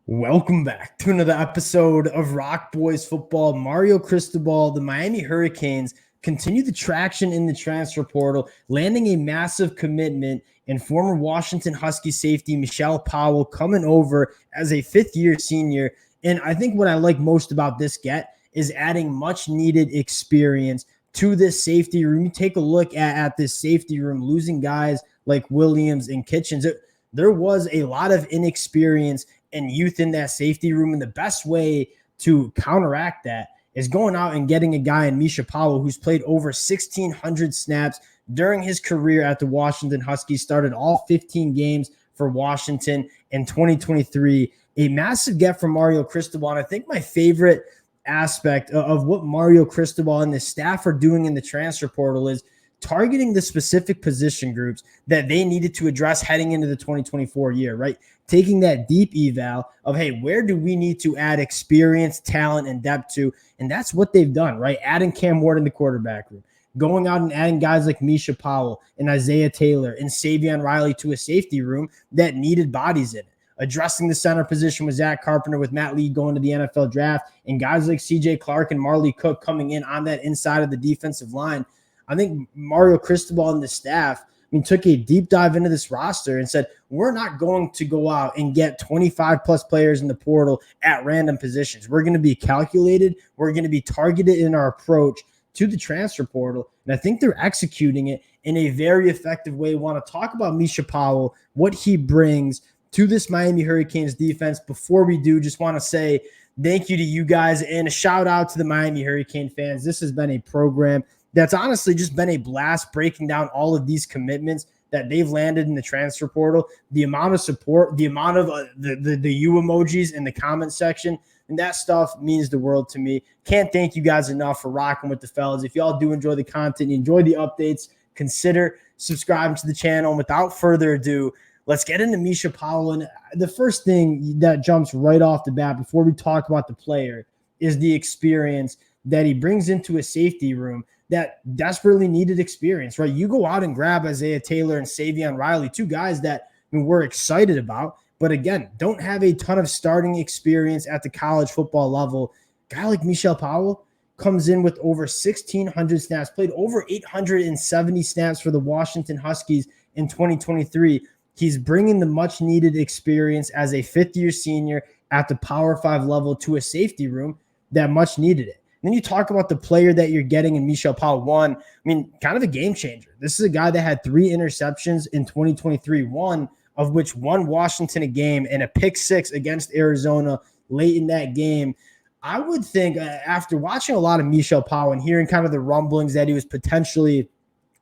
Welcome back to another episode of Rock Boys Football. Mario Cristobal, the Miami Hurricanes continue the traction in the transfer portal, landing a massive commitment in former Washington Husky safety Mishael Powell coming over as a fifth-year senior. And I think what I like most about this get is adding much-needed experience to this safety room. You take a look at this safety room, losing guys like Williams and Kitchens. There was a lot of inexperience and youth in that safety room. And the best way to counteract that is going out and getting a guy in Mishael Powell who's played over 1,600 snaps during his career at the Washington Huskies, started all 15 games for Washington in 2023. A massive get from Mario Cristobal. And I think my favorite aspect of what Mario Cristobal and the staff are doing in the transfer portal is targeting the specific position groups that they needed to address heading into the 2024 year, right? Taking that deep eval of, hey, where do we need to add experience, talent, and depth to? And that's what they've done, right? Adding Cam Ward in the quarterback room, going out and adding guys like Mishael Powell and Isaiah Taylor and Savion Riley to a safety room that needed bodies in it. Addressing the center position with Zach Carpenter, with Matt Lee going to the NFL draft, and guys like CJ Clark and Marley Cook coming in on that inside of the defensive line. I think Mario Cristobal and the staff took a deep dive into this roster and said, we're not going to go out and get 25 plus players in the portal at random positions. We're going to be calculated. We're going to be targeted in our approach to the transfer portal. And I think they're executing it in a very effective way. I want to talk about Mishael Powell, what he brings to this Miami Hurricanes defense. Before we do, just want to say thank you to you guys and a shout out to the Miami Hurricane fans. This has been a program that's honestly just been a blast, breaking down all of these commitments that they've landed in the transfer portal, the amount of support, the amount of the you emojis in the comment section, and that stuff means the world to me. Can't thank you guys enough for rocking with the fellas. If y'all do enjoy the content, you enjoy the updates, consider subscribing to the channel. And without further ado, let's get into Mishael Powell. And the first thing that jumps right off the bat before we talk about the player is the experience that he brings into a safety room that desperately needed experience, right? You go out and grab Isaiah Taylor and Savion Riley, two guys that we're excited about, but again, don't have a ton of starting experience at the college football level. A guy like Mishael Powell comes in with over 1,600 snaps, played over 870 snaps for the Washington Huskies in 2023. He's bringing the much-needed experience as a fifth-year senior at the Power 5 level to a safety room that much needed it. Then you talk about the player that you're getting in Mishael Powell. One, kind of a game changer. This is a guy that had 3 interceptions in 2023, one of which won Washington a game and a pick 6 against Arizona late in that game. I would think after watching a lot of Mishael Powell and hearing kind of the rumblings that he was potentially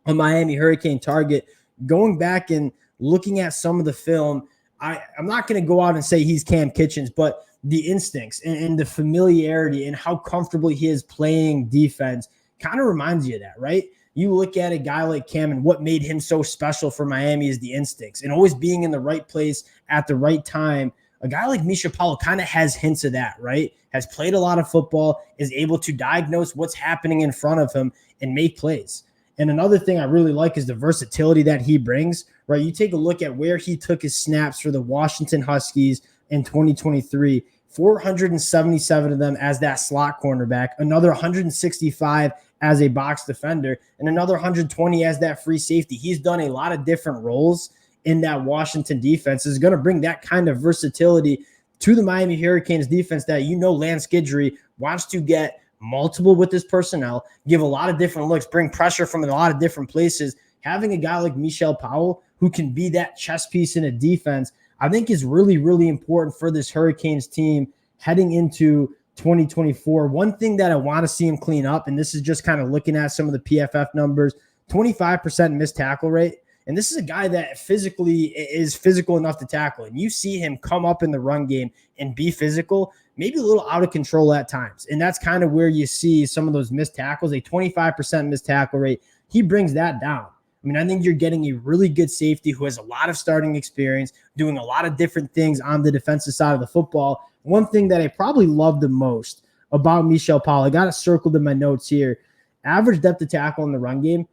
a Miami Hurricane target, going back and looking at some of the film, I'm not going to go out and say he's Cam Kitchens, but the instincts and the familiarity and how comfortable he is playing defense kind of reminds you of that, right? You look at a guy like Cam and what made him so special for Miami is the instincts and always being in the right place at the right time. A guy like Mishael Powell kind of has hints of that, right? Has played a lot of football, is able to diagnose what's happening in front of him and make plays. And another thing I really like is the versatility that he brings, right? You take a look at where he took his snaps for the Washington Huskies in 2023, 477 of them as that slot cornerback, another 165 as a box defender, and another 120 as that free safety. He's done a lot of different roles in that Washington defense. Is going to bring that kind of versatility to the Miami Hurricanes defense that Lance Guidry wants to get multiple with his personnel, give a lot of different looks, bring pressure from a lot of different places. Having a guy like Mishael Powell who can be that chess piece in a defense, I think is really, really important for this Hurricanes team heading into 2024. One thing that I want to see him clean up, and this is just kind of looking at some of the PFF numbers, 25% missed tackle rate. And this is a guy that physically is physical enough to tackle. And you see him come up in the run game and be physical, maybe a little out of control at times. And that's kind of where you see some of those missed tackles, a 25% missed tackle rate. He brings that down. I think you're getting a really good safety who has a lot of starting experience, doing a lot of different things on the defensive side of the football. One thing that I probably love the most about Mishael Powell, I got it circled in my notes here, average depth of tackle in the run game,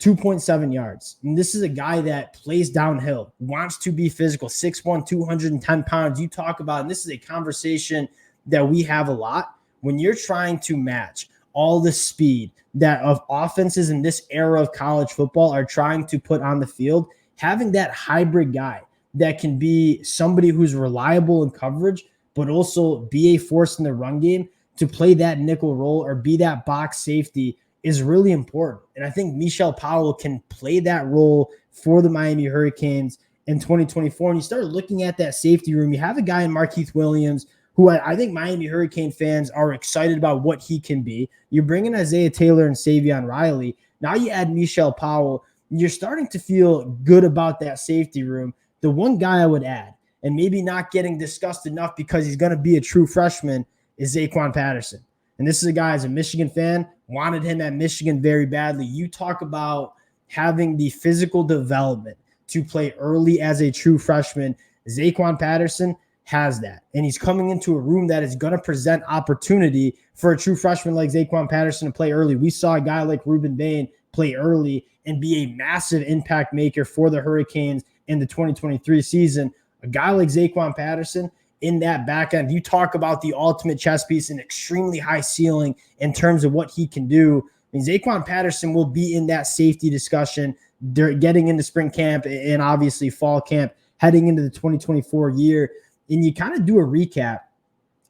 2.7 yards. And this is a guy that plays downhill, wants to be physical, 6'1", 210 pounds. You talk about, and this is a conversation that we have a lot, when you're trying to match all the speed that of offenses in this era of college football are trying to put on the field, having that hybrid guy that can be somebody who's reliable in coverage, but also be a force in the run game to play that nickel role or be that box safety is really important. And I think Mishael Powell can play that role for the Miami Hurricanes in 2024. And you start looking at that safety room, you have a guy in Markeith Williams who I think Miami Hurricane fans are excited about what he can be. You're bringing Isaiah Taylor and Savion Riley. Now you add Mishael Powell. You're starting to feel good about that safety room. The one guy I would add, and maybe not getting discussed enough because he's going to be a true freshman, is Zaquan Patterson. And this is a guy, as a Michigan fan, wanted him at Michigan very badly. You talk about having the physical development to play early as a true freshman. Zaquan Patterson has that. And he's coming into a room that is going to present opportunity for a true freshman like Zaquan Patterson to play early. We saw a guy like Ruben Bain play early and be a massive impact maker for the Hurricanes in the 2023 season. A guy like Zaquan Patterson in that back end, you talk about the ultimate chess piece and extremely high ceiling in terms of what he can do. I mean, Zaquan Patterson will be in that safety discussion getting into spring camp and obviously fall camp heading into the 2024 year. And you kind of do a recap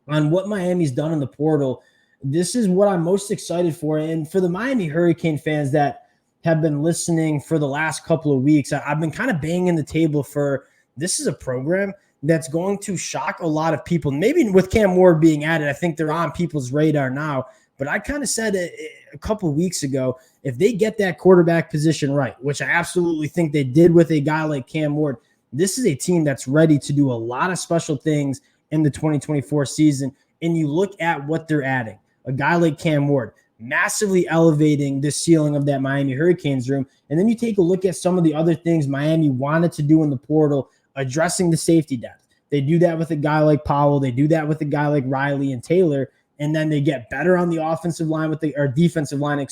on what Miami's done in the portal. This is what I'm most excited for. And for the Miami Hurricane fans that have been listening for the last couple of weeks, I've been kind of banging the table for this is a program that's going to shock a lot of people. Maybe with Cam Ward being added, I think they're on people's radar now. But I kind of said a couple of weeks ago, if they get that quarterback position right, which I absolutely think they did with a guy like Cam Ward, this is a team that's ready to do a lot of special things in the 2024 season. And you look at what they're adding. A guy like Cam Ward, massively elevating the ceiling of that Miami Hurricanes room. And then you take a look at some of the other things Miami wanted to do in the portal, addressing the safety depth. They do that with a guy like Powell. They do that with a guy like Riley and Taylor. And then they get better on the offensive line defensive line,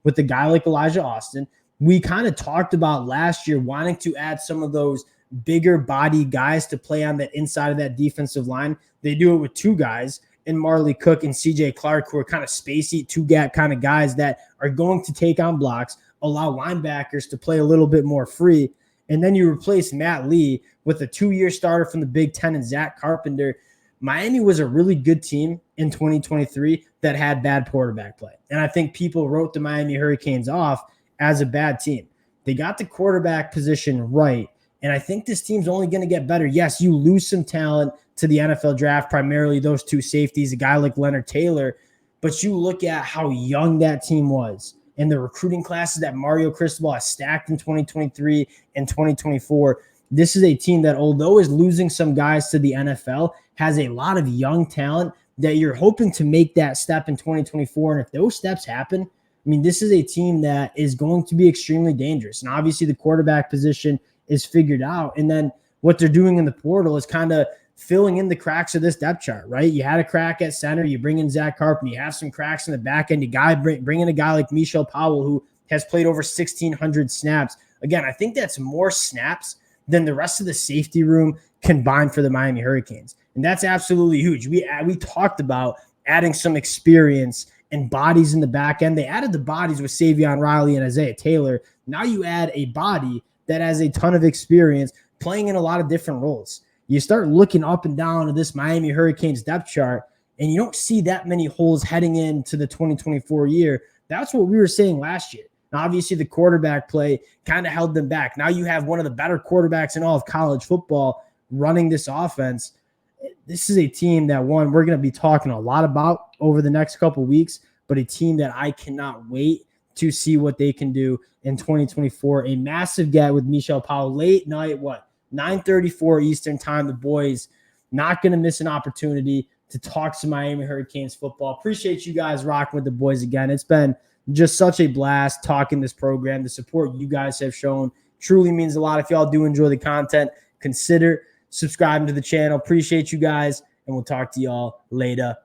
with a guy like Elijah Austin. We kind of talked about last year wanting to add some of those bigger body guys to play on the inside of that defensive line. They do it with two guys in Marley Cook and CJ Clark, who are kind of spacey, two-gap kind of guys that are going to take on blocks, allow linebackers to play a little bit more free. And then you replace Matt Lee with a 2-year starter from the Big Ten and Zach Carpenter. Miami was a really good team in 2023 that had bad quarterback play. And I think people wrote the Miami Hurricanes off as a bad team. They got the quarterback position right. And I think this team's only going to get better. Yes, you lose some talent to the NFL draft, primarily those two safeties, a guy like Leonard Taylor. But you look at how young that team was and the recruiting classes that Mario Cristobal has stacked in 2023 and 2024. This is a team that, although is losing some guys to the NFL, has a lot of young talent that you're hoping to make that step in 2024. And if those steps happen, I mean, this is a team that is going to be extremely dangerous. And obviously the quarterback position is figured out. And then what they're doing in the portal is kind of filling in the cracks of this depth chart, right? You had a crack at center. You bring in Zach Carpenter. You have some cracks in the back end. You bring in a guy like Mishael Powell, who has played over 1,600 snaps. Again, I think that's more snaps than the rest of the safety room combined for the Miami Hurricanes. And that's absolutely huge. We talked about adding some experience and bodies in the back end. They added the bodies with Savion Riley and Isaiah Taylor. Now you add a body that has a ton of experience playing in a lot of different roles. You start looking up and down at this Miami Hurricanes depth chart, and you don't see that many holes heading into the 2024 year. That's what we were saying last year. Now, obviously, the quarterback play kind of held them back. Now you have one of the better quarterbacks in all of college football running this offense. This is a team that, one, we're going to be talking a lot about over the next couple of weeks, but a team that I cannot wait to see what they can do in 2024. A massive get with Mishael Powell late night, 9:34 Eastern time. The boys not going to miss an opportunity to talk some Miami Hurricanes football. Appreciate you guys rocking with the boys again. It's been just such a blast talking this program. The support you guys have shown truly means a lot. If y'all do enjoy the content, consider subscribing to the channel. Appreciate you guys, and we'll talk to y'all later.